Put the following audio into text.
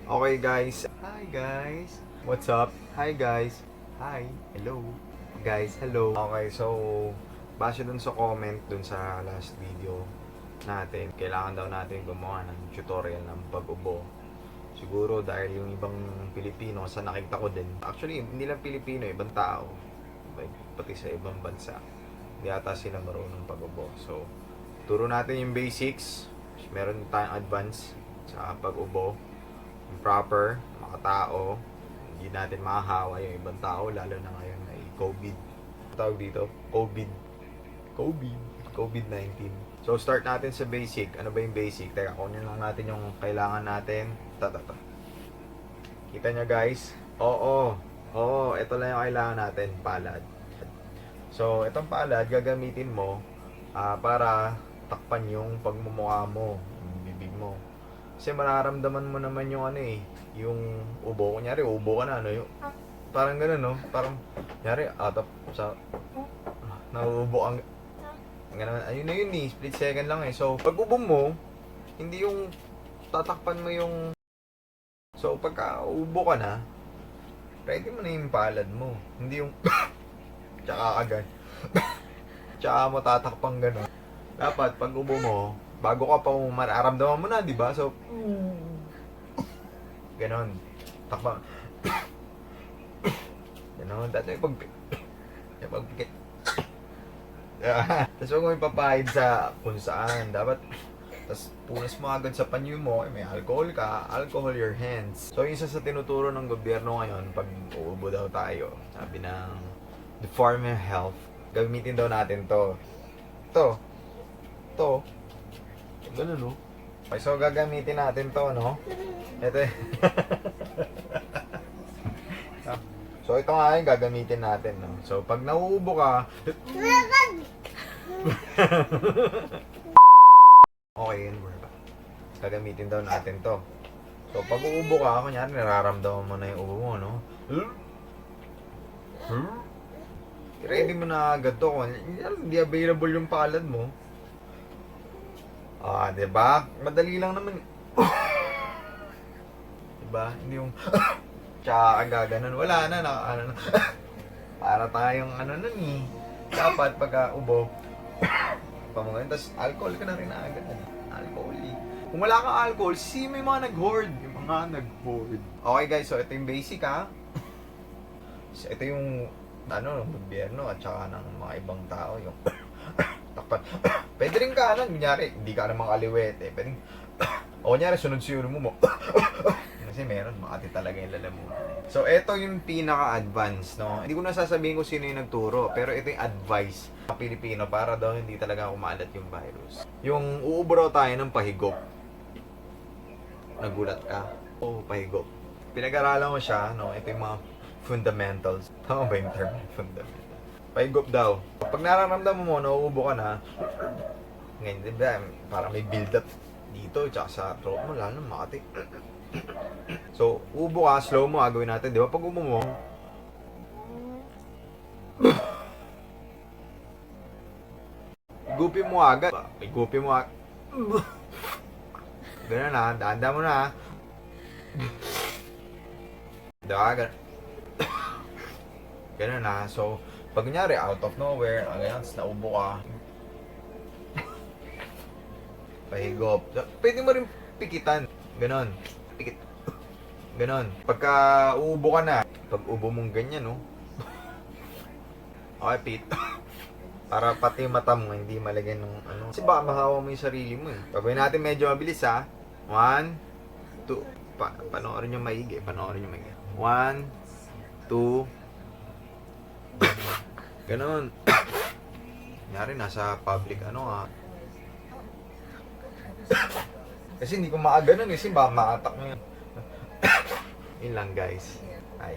Okay guys. Hi guys. What's up? Hi guys. Hi. Hello. Guys, hello. Okay, so base dun sa comment dun sa last video natin, kailangan daw natin gumawa ng tutorial ng pag-ubo. Siguro dahil yung ibang Pilipino, sa nakita ko din. Actually, hindi lang Pilipino, ibang tao. Pati sa ibang bansa. Hindi ata sila marunong pag-ubo. So, turo natin yung basics. Meron tayong advance sa pag-ubo. Yung proper, mga tao. Hindi natin mahahawa yung ibang tao, lalo na ngayon ay COVID. Tawag dito, COVID-19. So, start natin sa basic. Ano ba yung basic? Teka, kunin lang natin yung kailangan natin. Kita nyo guys? Oo, ito lang yung kailangan natin, palad. So, itong palad, gagamitin mo para takpan yung pagmumukha mo, yung bibig mo. Kasi mararamdaman mo naman yung yung ubo. Kunyari, ubo ka na, yung, parang gano'n, no? Parang, kunyari, nauubo ang, gano'n, ayun na yun split second lang So, pag ubo mo, hindi yung tatakpan mo yung, so, pagka ubo ka na, ready mo na yung palad mo. Hindi yung, tsaka agad. Tsaka mo tatakpang gano'n. Dapat, pag ubo mo, bago ka pa mararamdaman mo na, di ba? So, ganon. Takpang. Ganon. Dati yung pagpikit. Tapos huwag mo ipapahid sa kung saan. Dapat, tapos punas mo agad sa panyo mo, may alcohol ka, alcohol your hands. So, isa sa tinuturo ng gobyerno ngayon, pag uubo daw tayo, sabi ng Department of Health, gamitin daw natin to. Ganun, no? Okay, so gagamitin natin to, no? Ito So, ito nga yung gagamitin natin, no? So, pag nauubo ka... Okay, yun, we're back. Gagamitin daw natin to. So, pag uubo ka, kunyari, nararamdaman mo na yung ubo mo, no? Ready mo na agad to. Hindi available yung palad mo. Diba? Madali lang naman. Diba? Hindi yung tsaka gaganon. Wala na, para tayong nun dapat pagka ubo, pamungan. Tapos alcohol ka na rin agad. Alcohol Kung wala kang alcohol, may mga nag-hoard. Yung mga nag-hoard. Okay guys, so ito yung basic So, ito yung gobyerno at saka ng mga ibang tao yung takpan. Pwede rin ka kunyari, hindi ka naman kaliwete. Pwede o kunyari, sunod-sunod mo kasi meron, makati talaga yung lalamunan. So, ito yung pinaka-advance, no? Hindi ko na sasabihin kung sino yung nagturo, pero ito yung advice sa Pilipino para daw hindi talaga kumalat yung virus. Yung uubo raw tayo ng pahigop. Nagulat ka? Oo, pahigop. Pinag-aralan mo siya, no? Ito yung mga fundamentals. Tama ba yung term? Fundamental. Pahigop daw. Pag nararamdaman mo, nauubo ka na, ngayon, diba, parang may build-up dito, tsaka sa throat mo, lalo makati. So, ubo ka, slow mo, gawin natin, di ba? Pag ubo mo, igupin mo agad. Igupin mo agad. Ganun danda mo na. Diba? Ganun So, pag kunyari, out of nowhere, ganyan, naubo ka, pahigop. Pwede mo rin pikitan. Ganon. Pikit. Ganon. Pagka uubo ka na, pag ubo mong ganyan, no? Okay, pit. Para pati mata mo, hindi malagyan ng Kasi baka mahawa mo yung sarili mo, Gagawin natin medyo mabilis, 1, 2. Panoorin nyo maigi. 1, 2. Ganon. Kunyari, nasa public, Kasi hindi ko maaganon kasi baka ma-attack mo yun. Yun lang guys. Bye.